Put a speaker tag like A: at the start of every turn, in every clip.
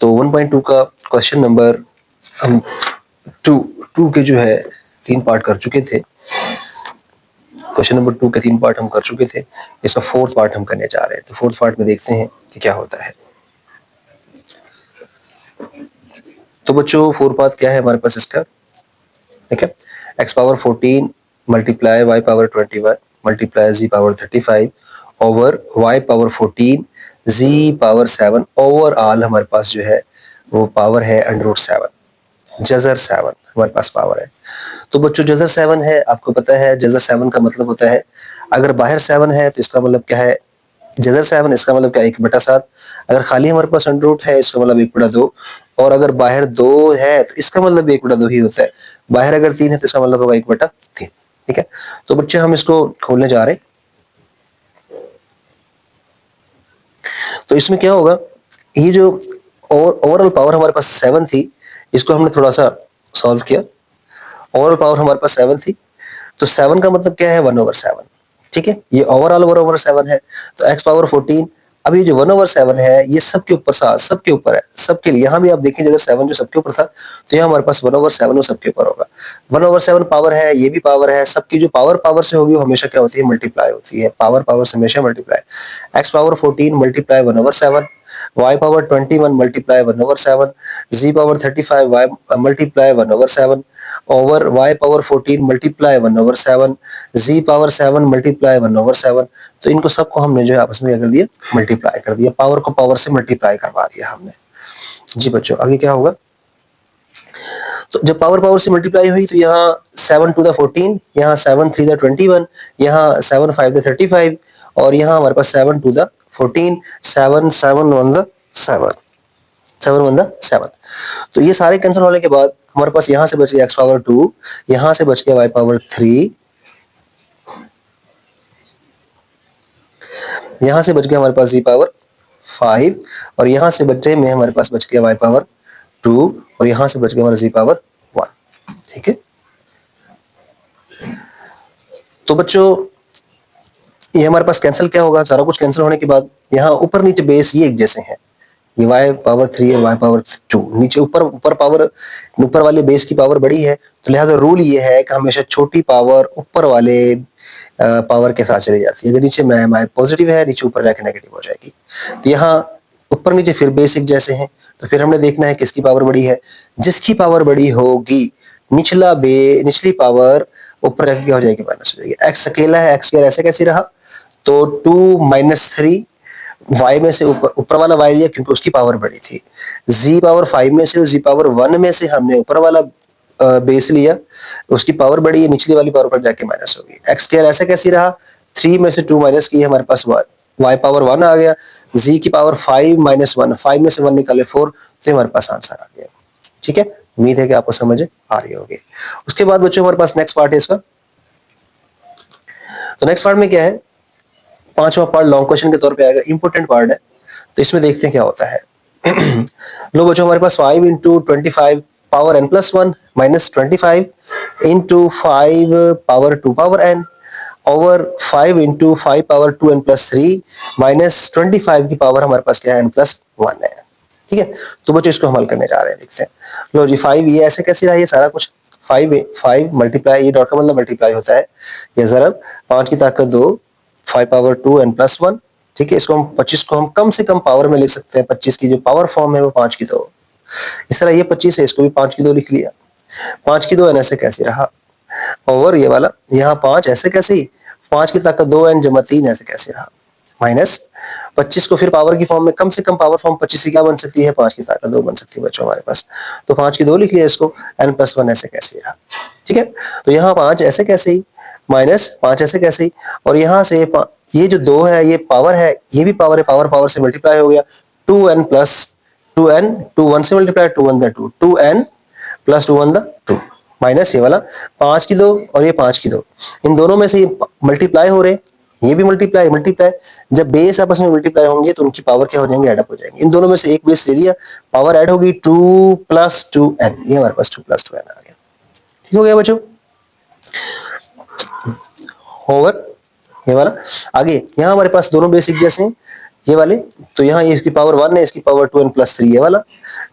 A: तो 1.2 का question number हम टू के जो है 3 पार्ट कर चुके थे। क्वेश्चन नंबर 2 के 3 पार्ट हम कर चुके थे, इसका 4th पार्ट हम करने जा रहे हैं। तो 4th पार्ट में देखते हैं कि क्या होता है। तो बच्चों 4 पार्ट क्या है हमारे पास इसका, ठीक है। x power 14 multiply y power 21 multiply z power 35 over y power 14 z power 7 overall हमारे पास जो है वो पावर है √7, जजर 7 हमारे पास पावर है। तो बच्चों जजर 7 है, आपको पता है जजर 7 का मतलब होता है अगर बाहर 7 है तो इसका मतलब क्या है, जजर 7 इसका मतलब क्या, 1/7। अगर खाली हमारे पास √ है इसका मतलब 1/2, और अगर बाहर 2 है तो इसका मतलब 1/2 ही होता है। बाहर अगर 3 है तो इसका मतलब होगा 1/3, ठीक है। तो बच्चे हम इसको खोलने जा रहे हैं। तो इसमें क्या होगा, ये जो ओवरऑल पावर हमारे पास 7 थी, इसको हमने थोड़ा सा सॉल्व किया। ओवरऑल पावर हमारे पास 7 थी, तो 7 का मतलब क्या है 1/7, ठीक है। ये ओवरऑल 1/7 है। तो x पावर 14, अब ये जो 1/7 है ये सबके ऊपर सबके ऊपर है, सबके लिए। यहाँ भी आप देखें जैसे 7 जो सबके ऊपर था, तो यहाँ हमारे पास 1/7 वो सबके ऊपर होगा। 1/7 पावर है, ये भी पावर है, सबकी जो पावर पावर से होगी वो हमेशा क्या होती है, मल्टीप्लाई होती है। पावर पावर से हमेशा multiply. x power 14 multiply 1/7, y power 21 multiply 1/7, z power 35 y multiply 1/7 over y power 14 multiply 1/7, z power 7 multiply 1/7। तो इनको सबको हमने जो है आपस में क्या कर दिया, मल्टीप्लाई कर दिया। पावर को पावर से मल्टीप्लाई करवा दिया हमने। जी बच्चों आगे क्या होगा, तो जब पावर पावर से मल्टीप्लाई हुई तो यहाँ 7 to the 14, यहाँ 7 3 the 21, यहाँ 7 5 the 35, और यहाँ हमारे पास 7 to the 14, 7 7 1 the 7, 7 1 the 7। तो ये सारे कैंसिल होने के बाद हमारे पास यहाँ से बच गया x पावर 2, यहाँ से बच गया y पावर 3, यहाँ से बच गया हमारे पास z पावर 5, और यहाँ से बचे में हमारे पास बच गया y पावर 2, और यहाँ से बच गया हमारा z पावर 1, ठीक है। तो बच्चों ये हमारे पास कैंसिल क्या होगा, सारा कुछ कैंसिल होने के बाद यहाँ ऊपर नीचे बेस ये एक जैसे हैं, ये y पावर 3 है, y पावर 2, नीचे ऊपर पावर, ऊपर वाले बेस की पावर बड़ी है, तो लिहाजा रूल ये है कि हमेशा छोटी पावर ऊपर वाले पावर के साथ चली जाती है। अगर नीचे में पॉजिटिव है, नीचे ऊपर जाके नेगेटिव हो जाएगी। तो यहाँ ऊपर नीचे फिर बेसिक जैसे हैं, तो फिर हमने देखना है किसकी पावर बड़ी है। जिसकी पावर बड़ी होगी निचली पावर ऊपर रख के हो जाएगी, माइनस हो जाएगी। x अकेला है, x ऐसे कैसे रहा, तो 2 - 3 y में से ऊपर वाला y लिया क्योंकि उसकी पावर बड़ी थी। z पावर 5 में से, z पावर 1 में से हमने ऊपर वाला बेस लिया, उसकी पावर बड़ी है, निचली वाली पावर पर जाके माइनस होगी। x ऐसे कैसे रहा, 3 में से 2 माइनस किए, हमारे पास y पावर 1 आ गया। z की पावर 5 - 1, 5 में से 1 निकाले 4, तो हमारे पास आंसर आ गया, ठीक है। उम्मीद है कि आपको समझ आ रही होगी। उसके बाद बच्चों हमारे पास नेक्स्ट पार्ट है इसका। तो नेक्स्ट पार्ट में क्या है, 5वां पार्ट लॉन्ग क्वेश्चन के तौर पे आएगा, इंपॉर्टेंट पार्ट है। तो इसमें देखते हैं क्या होता है। लो बच्चों हमारे पास 5 × 25 power n+1 minus 25 × 5 power 2 power n over 5 × 5 power 2n+3 minus 25 की पावर हमारे पास क्या है, n+1 है, ठीक है। तो बच्चों इसको हम हल करने जा रहे हैं, देखते हैं। लो जी 5 ये ऐसे कैसे रहा, ये सारा कुछ 5 मल्टीप्लाई, ये डॉट का मतलब मल्टीप्लाई होता है, ये ज़रब 5 की ताकत 2 5 पावर 2 n+1, ठीक है। इसको हम 25 को हम कम से कम पावर में लिख सकते हैं। 25 की जो पावर फॉर्म है वो 5 की 2, इस तरह ये 25 है, इसको भी 5 की 2 लिख लिया। 5 की 2 n ऐसे कैसे रहा, ओवर ये वाला यहाँ 5 ऐसे कैसे ही, 5 की ताकत 2n + 3 ऐसे कैसे रहा, माइनस 25 को फिर पावर की फॉर्म में, कम से कम पावर फॉर्म 25 की क्या बन सकती है, 5 की ताकत 2 बन सकती है बच्चों हमारे पास। तो 5 की 2 लिख लिया, इसको n+1 ऐसे कैसे रहा, ठीक है। तो यहाँ 5 ऐसे कैसे ही, माइनस 5 ऐसे कैसे ही, और यहाँ से ये जो 2 है ये पावर है, ये भी पावर है, पावर पावर से मल्टीप्लाई हो गया। 2n + 2n, 2 1 से मल्टीप्लाई, 2 1 2, 2n + 2 1 2, माइनस ये वाला 5 की 2 और ये 5 की 2, इन दोनों में से ये मल्टीप्लाई हो रहे, ये भी मल्टीप्लाई मल्टीप्लाई। जब बेस आपस में मल्टीप्लाई होंगे तो उनकी पावर क्या हो जाएंगे, ऐड अप हो जाएंगे। इन दोनों में से एक बेस ले लिया, पावर ऐड होगी 2 + 2n, ये हमारे पास 2 + 2n आ गया, ठीक हो गया बच्चों। ओवर ये वाला आगे यहाँ हमारे पास दोनों बेसिक जैसे हैं, ये वाले, तो यहाँ ये इसकी पावर 1 है, इसकी पावर 2n+3 ये वाला,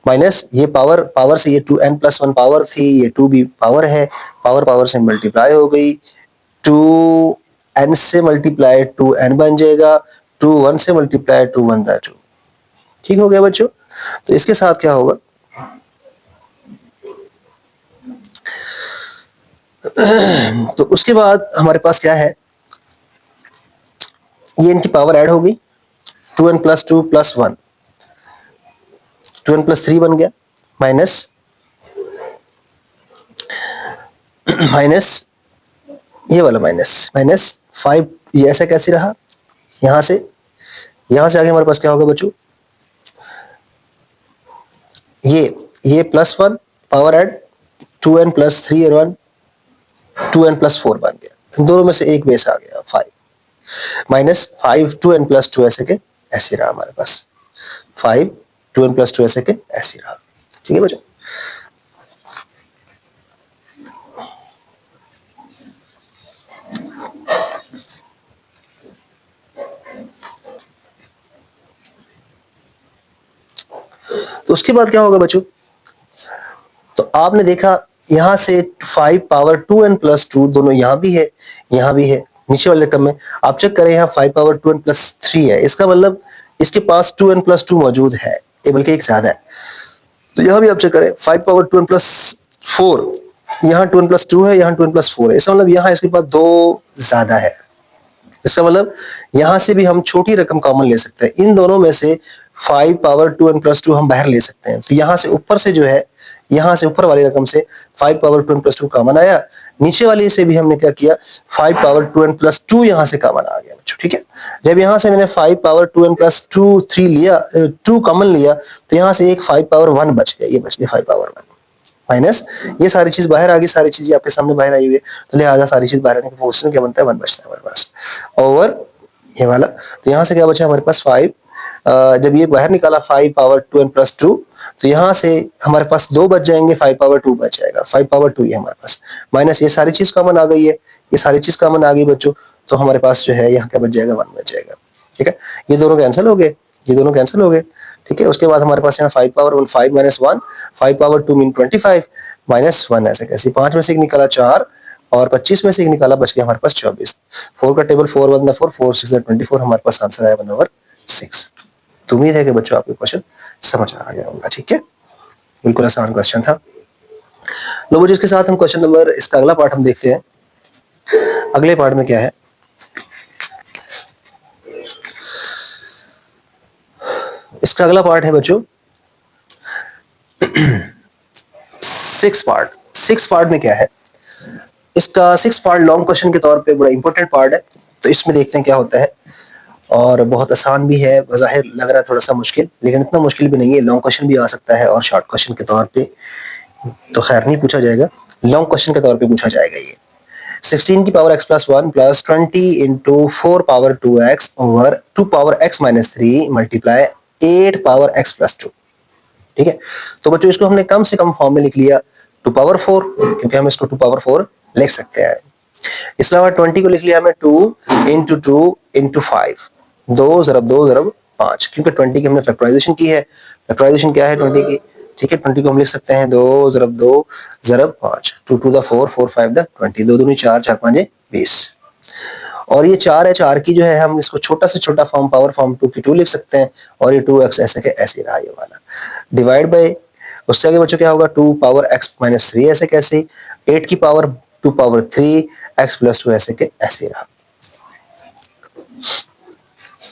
A: माइनस ये पावर से ये 2n+1 पावर थी, ये 2 भी पावर है, पावर से मल्टीप्लाई हो गई, 2n से मल्टीप्लाई 2n बन जाएगा, 2 1 से मल्टीप्लाई 2 1 2। ठीक हो गया बच्चों। तो इसके साथ क्या होगा, तो उसके बाद हमारे पास क्या है, ये इनकी पावर ऐड होगी, 2n+2+1, 2n+3 बन गया, माइनस माइनस ये वाला माइनस 5, ये ऐसा कैसे रहा, यहां से आगे हमारे पास क्या होगा बच्चों, ये +1 पावर ऐड, 2n+3 और 1, 2n+4 बन गया, इन दोनों में से एक बेस आ गया 5, माइनस 5 2n+2 ऐसे के ऐसे रहा हमारे पास, 5 2n+2 ऐसे के ऐसे रहा। ठीक है बच्चों। तो उसके बाद क्या होगा बच्चों, तो आपने देखा यहां से 5 पावर 2n+2 दोनों यहां भी है, यहां भी है, नीचे वाले रकम में आप चेक करें, यहाँ 5 पावर 2n+3 है, इसका मतलब इसके पास 2n+2 मौजूद है, बल्कि एक ज्यादा है। तो यहां भी आप चेक करें 5 पावर 2n+4, यहाँ 2n+2 है, यहाँ 2n+4 है, इसका मतलब यहाँ इसके पास 2 ज्यादा है। इसका मतलब यहां से भी हम छोटी रकम कॉमन ले सकते हैं, इन दोनों में से 5 पावर 2n+2 हम बाहर ले सकते हैं। तो यहां से ऊपर से जो है, यहां से ऊपर वाली रकम से 5 पावर 2n+2 कॉमन आया, नीचे वाली से भी हमने क्या किया, 5 पावर 2n+2 यहां से कॉमन आ गया बच्चों। ठीक है, जब यहां से मैंने 5 पावर 2n+2 3 लिया, 2 कॉमन लिया, तो यहां से एक 5 पावर 1 बच गया, ये बच गया 5 पावर 1, माइनस ये सारी चीज बाहर आ गई, सारी चीजें आपके सामने बाहर आई हुई है, तो लिहाजा सारी चीज बाहर आने के पोर्शन क्या बनता है, 1 बचता है हमारे पास, ओवर ये वाला। तो यहाँ से क्या बचा हमारे पास 5, जब ये बाहर निकाला 5 पावर 2n+2, तो यहाँ से हमारे पास 2 बच जाएंगे, 5 पावर 2 बच जाएगा, 5 पावर 2 ये हमारे पास, माइनस ये सारी चीज कॉमन आ गई है, ये सारी चीज कॉमन आ गई बच्चों, तो हमारे पास जो है यहाँ क्या बच जाएगा, 1 बच जाएगा। ठीक है, ये दोनों कैंसिल हो गए, ये दोनों कैंसिल हो गए। ठीक है, उसके बाद हमारे पास यहाँ 5 power 1 5 minus 1, 5 power 2 mean 25 minus 1, ऐसे कैसे 5 में से एक निकाला 4 और 25 में से एक निकाला, बच गया हमारे पास 24। 4 का टेबल 4 1 4 4 6 24, हमारे पास आंसर आया 1/6। तो उम्मीद है कि बच्चों आपको क्वेश्चन समझ आ गया होगा। ठीक है, बिल्कुल आसान क्वेश्चन था। लो बच्चों, इसके साथ हम क्वेश्चन नंबर, इसका अगला पार्ट हम देखते हैं। अगले पार्ट में क्या है, इसका अगला पार्ट है बच्चों 6 पार्ट में क्या है, इसका 6 पार्ट लॉन्ग क्वेश्चन के तौर पे बड़ा इंपॉर्टेंट पार्ट है। तो इसमें देखते हैं क्या होता है, और बहुत आसान भी है, बज़ाहिर लग रहा है थोड़ा सा मुश्किल, लेकिन इतना मुश्किल भी नहीं है, लॉन्ग क्वेश्चन भी आ सकता है और शॉर्ट क्वेश्चन के तौर पे तो खैर नहीं पूछा जाएगा, लॉन्ग क्वेश्चन के तौर पे पूछा जाएगा। ये 16 की power x+1 plus 20 into 4 power 2x over 2 power x-3 multiply 8 power x+2। ठीक है, तो बच्चों इसको हमने कम से कम फॉर्म में लिख लिया 2 पावर 4, क्योंकि हम इसको 2 पावर 4 लिख सकते हैं। इसके अलावा 20 को लिख लिया हमें 2 इंटू 2 इंटू 5, 2 ज़रब 2 ज़रब 5, क्योंकि 20 की हमने फैक्टराइजेशन की है। फैक्टराइजेशन क्या है 20 की, ठीक है, 20 को हम लिख सकते हैं 2 ज़रब 2 ज़रब 5, 2 टू द 4 4 5 द 20, 2 दूनी 4 4 5 20। और ये 4 है, 4 की जो है हम इसको छोटा से छोटा फॉर्म पावर फॉर्म 2 की 2 लिख सकते हैं, और ये 2x ऐसे के ऐसे रहा ये वाला, डिवाइड बाय, उससे आगे बच्चों क्या होगा 2 पावर x-3 ऐसे कैसे, 8 की पावर 2 पावर 3 x+2 ऐसे के ऐसे रहा।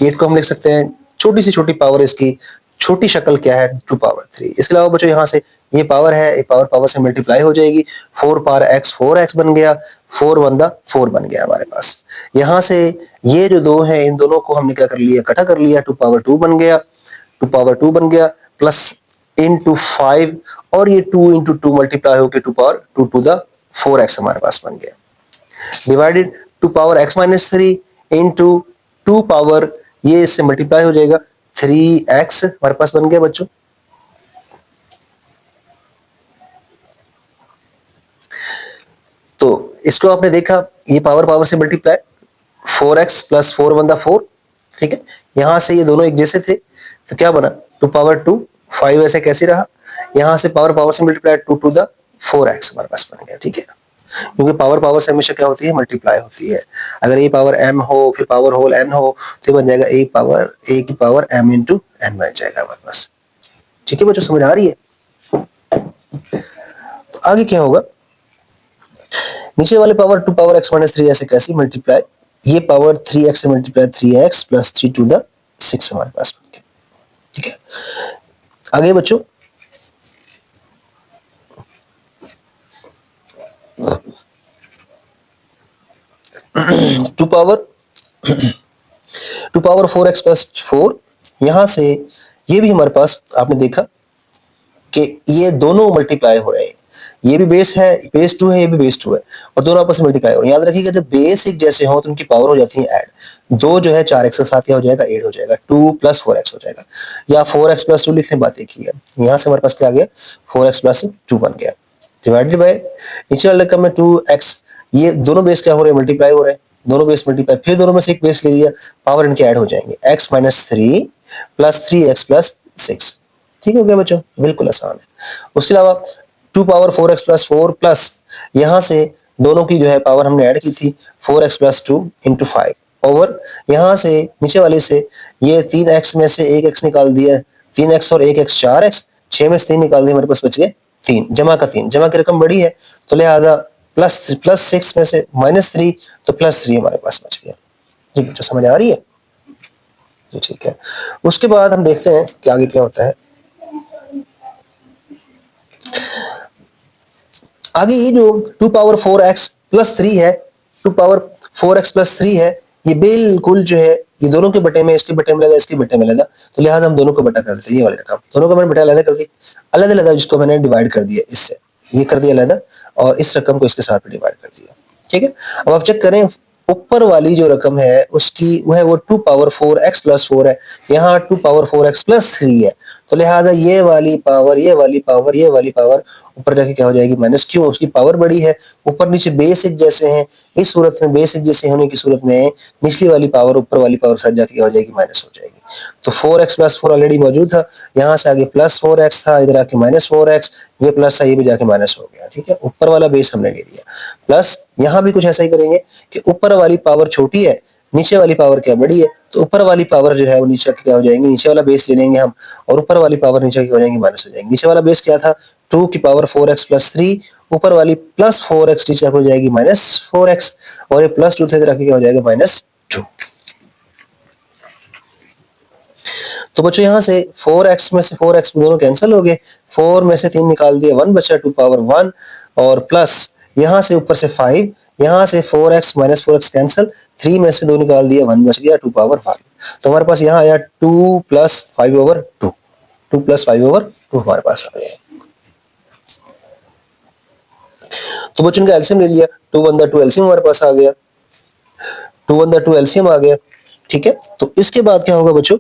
A: 8 को हम लिख सकते हैं छोटी सी छोटी पावर, इसकी छोटी शक्ल क्या है 2 पावर 3। इसके अलावा बच्चों यहाँ से ये पावर है, ये पावर पावर से मल्टीप्लाई हो जाएगी, 4 पावर x 4x बन गया, 4 1 4 बन गया हमारे पास। यहाँ से ये जो दो हैं, इन दोनों को हमने क्या कर लिया, इकट्ठा कर लिया, 2 पावर 2 बन गया, 2 पावर 2 बन गया, प्लस इंटू 5, और ये 2 इंटू 2 मल्टीप्लाई होकर 2 पावर 2 टू द 4x हमारे पास बन गया, divided 2 power x-3 into 2 power, ये इससे मल्टीप्लाई हो जाएगा 3x हमारे पास बन गया बच्चों। तो इसको आपने देखा, ये पावर पावर से मल्टीप्लाई, 4x प्लस 4 1 4, ठीक है, यहां से ये दोनों एक जैसे थे तो क्या बना, 2 पावर 2, 5 ऐसे कैसे रहा, यहां से पावर पावर से मल्टीप्लाई 2 to the 4x हमारे पास बन गया। ठीक है, क्योंकि पावर पावर से हमेशा क्या होती है, मल्टीप्लाई होती है। अगर ए पावर m हो फिर पावर होल n हो तो बन जाएगा a की पावर m इंटू n बन जाएगा हमारे पास। ठीक है बच्चों, समझ आ रही है? तो आगे क्या होगा, नीचे वाले पावर 2 power x - 3 ऐसे कैसे मल्टीप्लाई, ये पावर 3x से multiply 3x plus 3 to the 6 हमारे पास बन गया। ठीक है, आगे बच्चों 2 पावर 4x+4, यहां से ये भी हमारे पास आपने देखा कि ये दोनों मल्टीप्लाई हो रहे हैं, ये भी बेस है, बेस 2 है, ये भी बेस 2 है और दोनों आपस में मल्टीप्लाई हो रहे हैं। याद रखिएगा जब बेस एक जैसे हो तो उनकी पावर हो जाती है ऐड। 2 जो है 4x के साथ क्या हो जाएगा, 8 हो जाएगा, 2 + 4x हो जाएगा, या 4x + 2 लिखने बात एक ही है। यहाँ से हमारे पास क्या आ गया, 4x + 2 बन गया, डिवाइडेड बाय नीचे वाले रकम में 2x, ये दोनों बेस क्या हो रहे हैं, मल्टीप्लाई हो रहे हैं, दोनों बेस मल्टीप्लाई, फिर दोनों में से एक बेस ले लिया, पावर इनके ऐड हो जाएंगे, x - 3 + 3x + 6। ठीक हो गया बच्चों, बिल्कुल आसान है। उसके अलावा 2 पावर 4x+4 प्लस यहां से दोनों की जो है पावर हमने ऐड की थी 4x + 2 × 5 ओवर यहां से नीचे वाले से ये 3x में से 1x निकाल दिया, 3x और 1x 4x, 6 में से 3 निकाल दिए, हमारे पास बच गए 3, जमा का 3, जमा की रकम बड़ी है तो लिहाजा +6 में से -3 तो +3 हमारे पास बच गया। जी बच्चों, समझ आ रही है? जी ठीक है, उसके बाद हम देखते हैं कि आगे क्या होता है। आगे ये जो 2 पावर 4x + 3 है, 2 पावर 4x + 3 है, ये बिल्कुल जो है ये दोनों के बटे में, इसके बटे में लगा, इसके बटे में लगा, तो लिहाजा हम दोनों को बटा कर देते हैं। ये वाले रकम दोनों को मैंने बटा अलग कर दी, अलग अलग जिसको मैंने डिवाइड कर दिया, इससे ये कर दिया अलग और इस रकम को इसके साथ डिवाइड कर दिया। ठीक है, अब आप चेक करें ऊपर वाली जो रकम है उसकी वो है वो 2 पावर 4x + 4 है, यहाँ 2 पावर 4x + 3 है, तो लिहाजा ये वाली पावर, ये वाली पावर, ये वाली पावर ऊपर जाके क्या हो जाएगी, माइनस। क्यों, उसकी पावर बड़ी है, ऊपर नीचे बेस एक जैसे हैं, इस सूरत में बेस एक जैसे होने की सूरत में निचली वाली पावर ऊपर वाली पावर साथ जाके क्या हो जाएगी, माइनस हो जाएगी। तो 4x + 4 ऑलरेडी मौजूद था, यहाँ से आगे +4x था, इधर आके -4x, ये प्लस था, ये भी जाके माइनस हो गया। ठीक है, ऊपर वाला बेस हमने ले लिया, प्लस यहाँ भी कुछ ऐसा ही करेंगे कि ऊपर वाली पावर छोटी है, नीचे वाली पावर क्या बड़ी है, तो ऊपर वाली पावर जो है वो नीचे क्या हो जाएंगे, नीचे वाला बेस ले लेंगे हम और ऊपर वाली पावर नीचे की हो जाएंगी, माइनस हो जाएंगी। नीचे वाला बेस क्या था, 2 की पावर 4x + 3, ऊपर वाली +4x नीचे हो जाएगी -4x और ये +2 थे इधर आके क्या हो जाएगा, -2। तो बच्चों यहाँ से 4x में से 4x दोनों कैंसिल हो गए, 4 में से 3 निकाल दिए, 1 बचा, 2 पावर 1 और प्लस यहाँ से ऊपर से 5, यहाँ से 4x - 4x कैंसिल, 3 में से 2 निकाल दिया, 1 बच गया, 2 पावर 1। तो हमारे पास यहाँ आया 2 + 5/2, 2 + 5/2 हमारे पास आ गया। तो बच्चों का एलसीएम ले लिया, 2 × 2 एलसीएम हमारे पास आ गया, 2 × 2 एलसीएम आ गया। ठीक है, तो इसके बाद क्या होगा बच्चों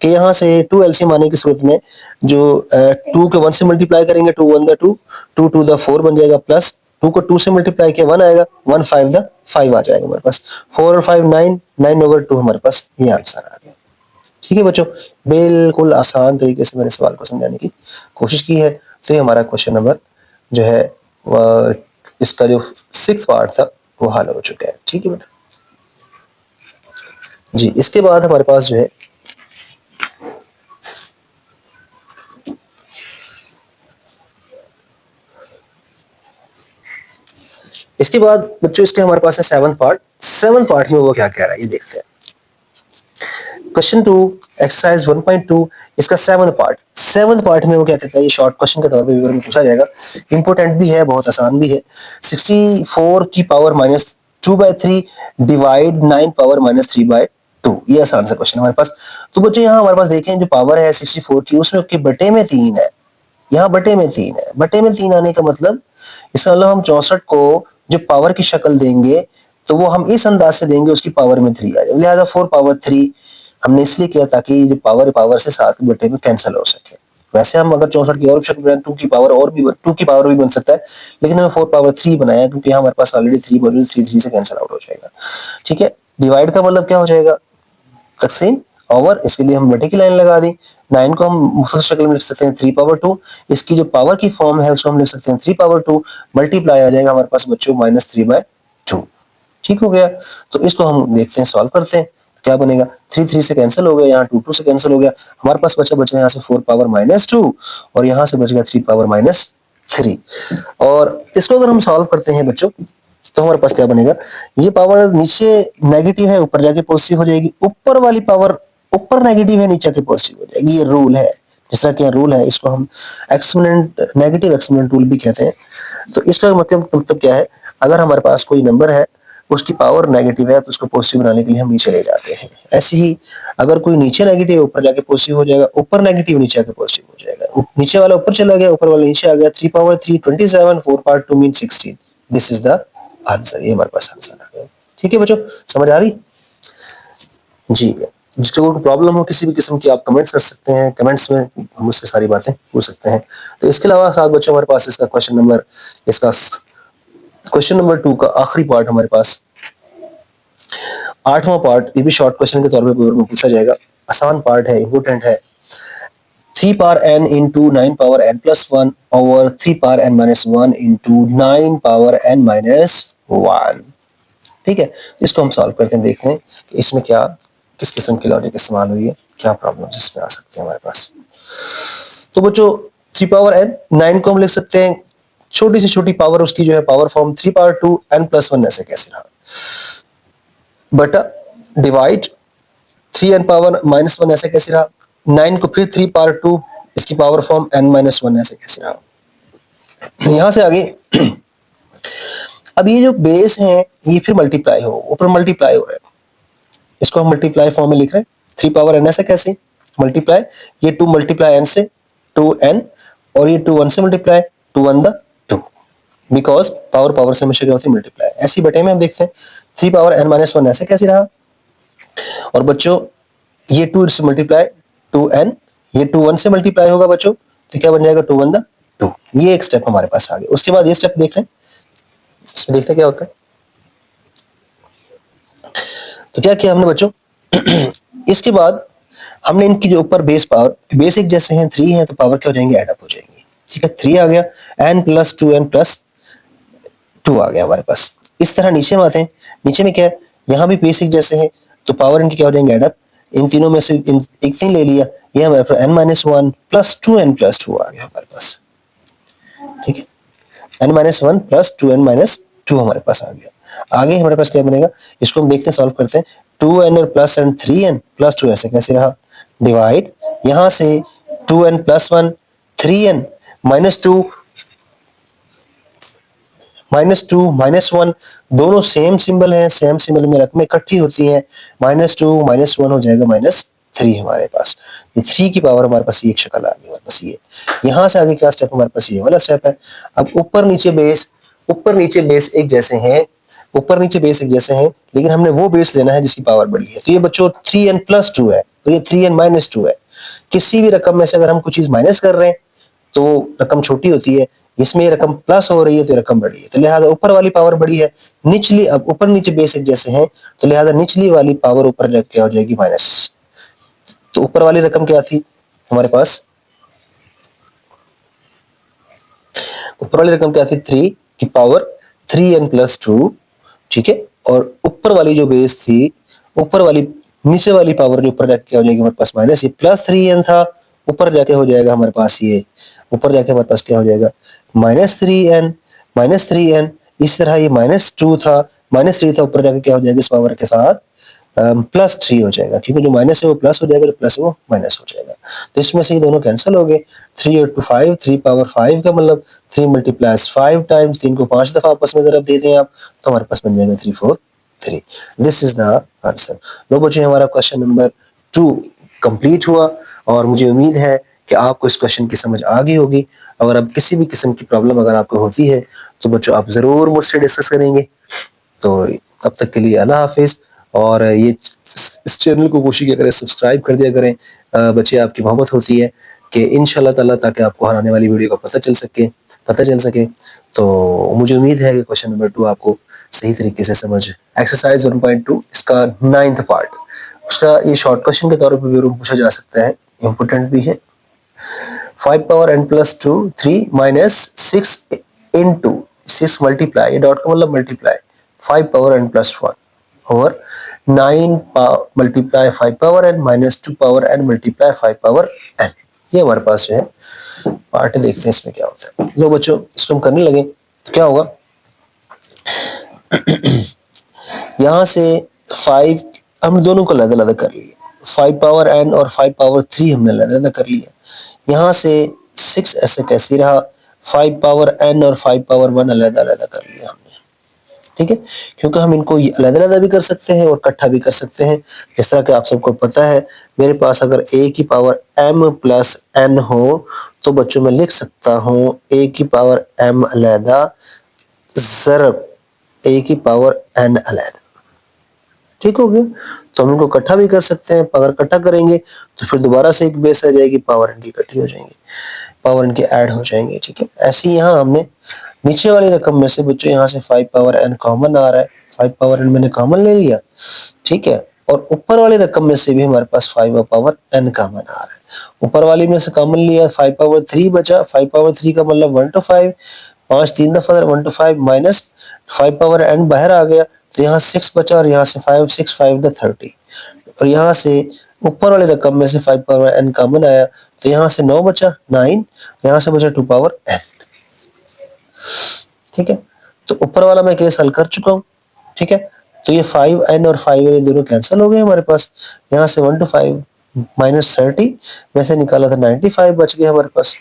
A: कि यहाँ से 2 एलसीएम आने की सूरत में जो 2 को 1 से मल्टीप्लाई करेंगे, 2 × 2, 2 to the 4 बन जाएगा, प्लस 2 को 2 से मल्टीप्लाई किया 1 आएगा, 1 5 the 5 आ जाएगा हमारे पास, 4 और 5 9, 9/2 हमारे पास ये आंसर आ गया। ठीक है बच्चों, बिल्कुल आसान तरीके से मैंने सवाल को समझाने की कोशिश की है। तो ये हमारा क्वेश्चन नंबर जो है इसका जो 6th पार्ट था वो हल हो चुका है। ठीक है बेटा जी, इसके बाद हमारे पास जो है इसके बाद बच्चों इसके हमारे पास है 7th पार्ट। 7th पार्ट में वो क्या कह रहा है ये देखते हैं। क्वेश्चन 2 एक्सरसाइज 1.2 इसका 7th पार्ट। 7th पार्ट में वो क्या कहता है, ये शॉर्ट क्वेश्चन के तौर पे विवरण में पूछा जाएगा, इंपोर्टेंट भी है, बहुत आसान भी है। 64 की पावर -2/3 डिवाइड 9 पावर -3/2, ये आसान सा क्वेश्चन हमारे पास। तो बच्चों यहाँ हमारे पास देखें जो पावर है 64 की, उसमें के बटे में 3 है, यहाँ बटे में 3 है, बटे में 3 आने का मतलब इसका मतलब हम 64 को जो पावर की शक्ल देंगे तो वो हम इस अंदाज से देंगे उसकी पावर में 3 आ जाए, लिहाजा 4 पावर 3 हमने इसलिए किया ताकि जो पावर पावर से 7 के बटे में कैंसिल हो सके। वैसे हम अगर 64 की और शक्ल बनाए 2 की पावर और भी 2 की पावर भी बन सकता है, लेकिन हमने 4 पावर 3 बनाया क्योंकि हमारे पास ऑलरेडी 3 मौजूद, 3 3 से कैंसिल आउट हो जाएगा। ठीक है, डिवाइड का मतलब क्या हो जाएगा, तकसीम ओवर, इसके लिए हम वर्टिकल लाइन लगा दी। 9 को हम मुख्तसर शक्ल में लिख सकते हैं 3 पावर 2, इसकी जो पावर की फॉर्म है उसको हम लिख सकते हैं 3 पावर 2, मल्टीप्लाई आ जाएगा हमारे पास बच्चों -3/2। ठीक हो गया। तो इसको हम देखते हैं, सॉल्व करते हैं। क्या बनेगा, 3 3 से कैंसिल हो गया, यहाँ 2 2 से कैंसिल हो गया, हमारे पास बचा यहाँ से 4 पावर -2 और यहाँ से बच गया 3 पावर -3। और इसको अगर हम सॉल्व करते हैं बच्चों तो हमारे पास क्या बनेगा, ये पावर नीचे नेगेटिव है, ऊपर जाके पॉजिटिव हो जाएगी। ऊपर वाली पावर ऊपर नेगेटिव है, नीचे के पॉजिटिव हो जाएगी। ये रूल है, जिस तरह का रूल है, इसको हम एक्सपोनेंट, नेगेटिव एक्सपोनेंट रूल भी कहते हैं। तो इसका मतलब क्या है, अगर हमारे पास कोई नंबर है उसकी पावर नेगेटिव है तो उसको पॉजिटिव बनाने के लिए हम नीचे ले जाते हैं। ऐसे ही अगर कोई नीचे नेगेटिव है ऊपर जाके पॉजिटिव हो जाएगा, ऊपर नेगेटिव नीचे आके पॉजिटिव हो जाएगा, नीचे वाला ऊपर चला गया, ऊपर वाला नीचे आ गया। 3 power 3 27, 4 power 2 mean 16। This is the answer, ये हमारे पास आंसर आ गया। ठीक है बच्चों, समझ आ रही जी। जिसको प्रॉब्लम हो किसी भी किस्म की, आप कमेंट्स कर सकते हैं, कमेंट्स में हम उससे सारी बातें पूछ सकते हैं। तो इसके अलावा साथ बच्चों हमारे पास इसका क्वेश्चन नंबर 2 का आखिरी पार्ट हमारे पास, 8वां पार्ट, ये भी शॉर्ट क्वेश्चन के तौर पे पेपर में पूछा जाएगा। आसान पार्ट है, इंपोर्टेंट है। 3 power n into 9 power n plus 1 over 3 power n minus 1 into 9 power n minus 1। ठीक है, तो इसको हम सॉल्व करते हैं, देखते हैं कि इसमें क्या, किस किस्म की लॉजिक इस्तेमाल हुई है, क्या प्रॉब्लम इसमें आ सकती है हमारे पास। तो बच्चों 3 पावर n, 9 को हम लिख सकते हैं छोटी से छोटी पावर, उसकी जो है power form 3 power 2 n plus 1 ऐसे कैसे रहा, बटा डिवाइड 3n पावर -1 ऐसे कैसे रहा, 9 को फिर 3 पावर 2, इसकी पावर फॉर्म n -1 ऐसे कैसे रहा। यहां से आगे अब ये जो बेस है ये फिर मल्टीप्लाई हो, ऊपर मल्टीप्लाई हो रहा है, इसको हम मल्टीप्लाई फॉर्म में लिख रहे हैं। 3 पावर n ऐसे कैसे मल्टीप्लाई, ये 2 मल्टीप्लाई n से 2n, और ये 2 1 से multiply 2 1 the 2, because power power से हमेशा क्या होती है, मल्टीप्लाई। ऐसी बटे में हम देखते हैं 3 पावर n -1 ऐसे कैसे रहा, और बच्चों ये 2 से मल्टीप्लाई 2n, ये 2 1 से मल्टीप्लाई होगा बच्चों, तो क्या बन जाएगा 2 1 द 2। ये एक स्टेप हमारे पास आ गया। उसके बाद ये स्टेप देख रहे हैं, इसमें देखते हैं क्या होता है। तो क्या किया हमने बच्चों इसके बाद हमने इनकी जो ऊपर बेस पावर, बेसिक जैसे हैं 3 है तो पावर क्या हो जाएंगे, ऐड अप हो जाएंगे। ठीक है, 3 आ गया, n प्लस 2n प्लस 2 आ गया हमारे पास। इस तरह नीचे में आते हैं, नीचे में क्या है, यहाँ भी बेसिक जैसे हैं तो पावर इनकी क्या हो जाएंगे, ऐड अप। इन तीनों में से एक तीन ले लिया, ये हमारे पास n-1 प्लस 2n प्लस 2 आ गया हमारे पास। ठीक है, n-1 प्लस 2n माइनस 2 हमारे पास आ गया। आगे हमारे पास क्या बनेगा, इसको हम देखते हैं, सॉल्व करते हैं। 2n और प्लस n 3n प्लस 2 ऐसे कैसे रहा, डिवाइड यहां से 2n प्लस 1 3n माइनस 2 -1, दोनों सेम सिंबल है, सेम सिंबल में रकमें इकट्ठी होती हैं, -2 -1 हो जाएगा -3 हमारे पास। ये 3 की पावर हमारे पास ये एक शक्ल आ गई हमारे पास। ये यहाँ से आगे क्या स्टेप हमारे पास, ये वाला स्टेप है। अब ऊपर नीचे बेस एक जैसे हैं, ऊपर नीचे बेस एक जैसे हैं, लेकिन हमने वो बेस लेना है जिसकी पावर बड़ी है। तो ये बच्चों 3n प्लस 2 है और ये 3n माइनस 2 है। किसी भी रकम में से अगर हम कुछ चीज माइनस कर रहे हैं तो रकम छोटी होती है, इसमें ये रकम प्लस हो रही है तो रकम बड़ी है, तो लिहाजा ऊपर वाली पावर बड़ी है, निचली, अब ऊपर नीचे बेस एक जैसे हैं तो लिहाजा निचली वाली पावर ऊपर क्या हो जाएगी, माइनस। तो ऊपर वाली रकम क्या थी हमारे पास, ऊपर वाली रकम क्या थी, 3 की पावर 3n प्लस 2। ठीक है, और ऊपर वाली जो बेस थी, ऊपर वाली नीचे वाली पावर जो ऊपर जाके क्या हो जाएगी हमारे पास, माइनस। ये प्लस 3n था, ऊपर जाके हो जाएगा हमारे पास, ये ऊपर जाके हमारे पास क्या हो जाएगा, -3n। इस तरह ये -2 था, -3 था, ऊपर जाके क्या हो जाएगा इस पावर के साथ +3 हो जाएगा, क्योंकि जो माइनस है वो प्लस हो जाएगा, जो प्लस है वो माइनस हो जाएगा। तो इसमें से ये दोनों कैंसिल हो गए। 3 और 2 5, 3 पावर 5 का मतलब 3 मल्टीप्लाइज 5 टाइम्स, 3 को 5 दफा आपस में जब दे दें आप, तो हमारे पास बन जाएगा 3 4 3। This is the answer. लो बच्चों, हमारा क्वेश्चन नंबर 2 कंप्लीट हुआ, और मुझे उम्मीद है कि आपको इस क्वेश्चन की समझ आ गई होगी। अगर अब किसी भी किस्म की प्रॉब्लम अगर आपको होती है तो बच्चों आप ज़रूर मुझसे डिस्कस करेंगे। तो तब तक के लिए अल्लाह हाफिज़। और ये इस चैनल को कोशिश किया करें, सब्सक्राइब कर दिया करें। बच्चे आपकी मोहब्बत होती है कि इंशाल्लाह ताला, ताकि आपको हर आने वाली वीडियो का पता चल सके। तो मुझे उम्मीद है कि क्वेश्चन नंबर 2 आपको सही तरीके से समझ। एक्सरसाइज 1.2 इसका 9th पार्ट, उसका ये शॉर्ट क्वेश्चन के तौर पे भी पूछा जा सकता है, इंपॉर्टेंट भी है। 5 power n plus 2 3 minus 6 into 6 multiply, ये डॉट का मतलब मल्टीप्लाई 5 पावर n प्लस 1 और 9 multiply 5 power n minus 2 power n multiply 5 power n। ये हमारे पास जो है पार्ट, देखते हैं इसमें क्या होता है। लो बच्चों, इसको हम करने लगे तो क्या होगा, यहां से 5 हम दोनों को अलग अलग कर लिए, 5 पावर n और 5 पावर 3 हमने अलग अलग कर लिया। यहाँ से 6 ऐसे कैसे रहा, 5 पावर n और 5 पावर 1 अलग अलग कर लिया हमने, ठीक है, क्योंकि हम इनको अलग अलग भी कर सकते हैं और इकट्ठा भी कर सकते हैं। जिस तरह कि आप सबको पता है, मेरे पास अगर a की पावर m प्लस n हो तो बच्चों मैं लिख सकता हूँ a की पावर m अलहदा ज़रब a की पावर n अलहदा, ठीक हो गया। तो हम इनको इकट्ठा भी कर सकते हैं, अगर इकट्ठा करेंगे तो फिर दोबारा से एक बेस आ जाएगी, पावर इनकी इकट्ठी हो जाएंगी, पावर इनके ऐड हो जाएंगे, ठीक है। ऐसे ही यहाँ हमने नीचे वाली रकम में से बच्चों यहाँ से 5 पावर n कॉमन आ रहा है, 5 पावर n मैंने कॉमन ले लिया, ठीक है, और ऊपर वाली रकम में से भी हमारे पास 5 पावर n कॉमन आ रहा है। ऊपर वाली में से कॉमन लिया, 5 पावर 3 बचा, 5 पावर 3 का मतलब 1 to 5, 5 3 दफा 1 to 5 माइनस 5 पावर n बाहर आ गया तो यहाँ 6 बचा और यहाँ से 5 6 5 द 30, और यहाँ से ऊपर वाली रकम में से 5 पावर n कॉमन आया तो यहाँ से 9 बचा 9, यहाँ से बचा 2 पावर n, ठीक है। तो ऊपर वाला मैं केस हल कर चुका हूँ, ठीक है। तो ये 5n और 5 ये दोनों कैंसिल हो गए हमारे पास, यहाँ से 1 to 5 माइनस 30 में से निकाला था 95 बच गया हमारे पास।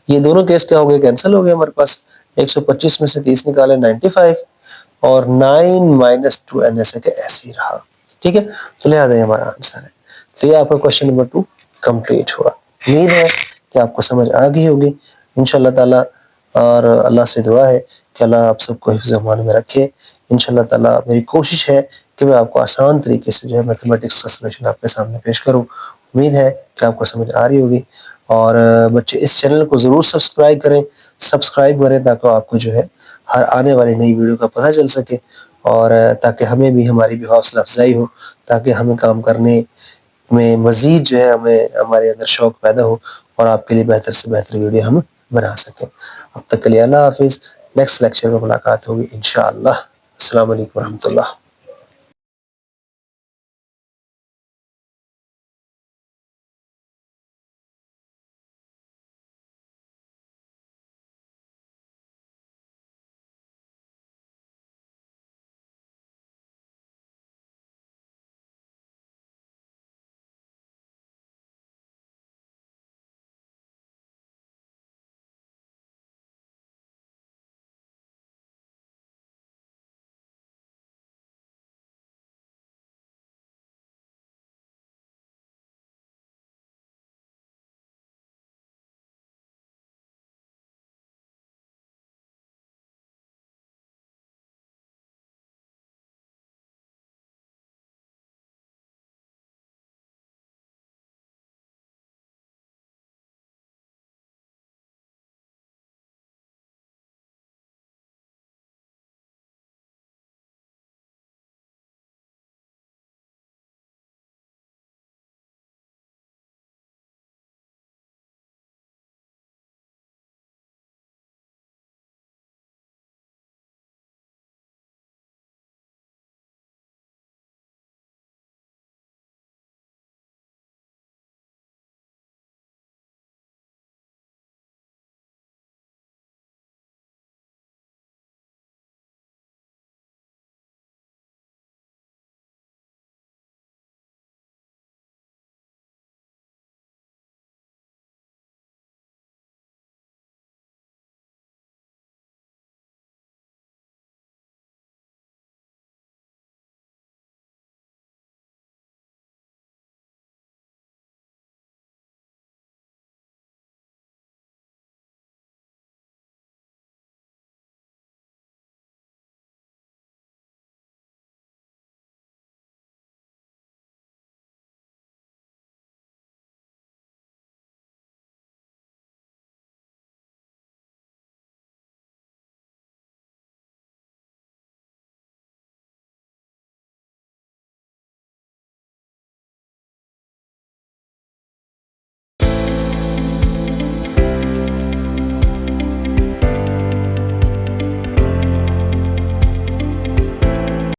A: ये दोनों केस क्या हो गए, कैंसिल हो गए हमारे पास। 125 में से 30 निकाले 95 और 9 माइनस 2 n ऐसे के ऐसे ही रहा, ठीक है। तो लिहाजा हमारा आंसर है। तो ये आपका क्वेश्चन नंबर 2 कंप्लीट हुआ। उम्मीद है कि आपको समझ आ गई होगी इंशाल्लाह ताला, और अल्लाह से दुआ है कि अल्लाह आप सबको हिफ्ज़-ए-मान में रखे। इंशाल्लाह ताला मेरी कोशिश है कि मैं आपको आसान तरीके से जो है मैथमेटिक्स का सॉल्यूशन आपके सामने पेश करूं। उम्मीद है कि आपको समझ आ रही होगी। और बच्चे इस चैनल को ज़रूर सब्सक्राइब करें ताकि आपको जो है हर आने वाली नई वीडियो का पता चल सके, और ताकि हमें भी, हमारी भी हौसला अफजाई हो, ताकि हमें काम करने में मज़ीद जो है हमें हमारे अंदर शौक पैदा हो और आपके लिए बेहतर से बेहतर वीडियो हम बना सकें। अब तक के लिए अल्लाह हाफ़िज़। नेक्स्ट लेक्चर में मुलाकात होगी इंशाअल्लाह। अस्सलाम वालेकुम रहमतुल्लाह।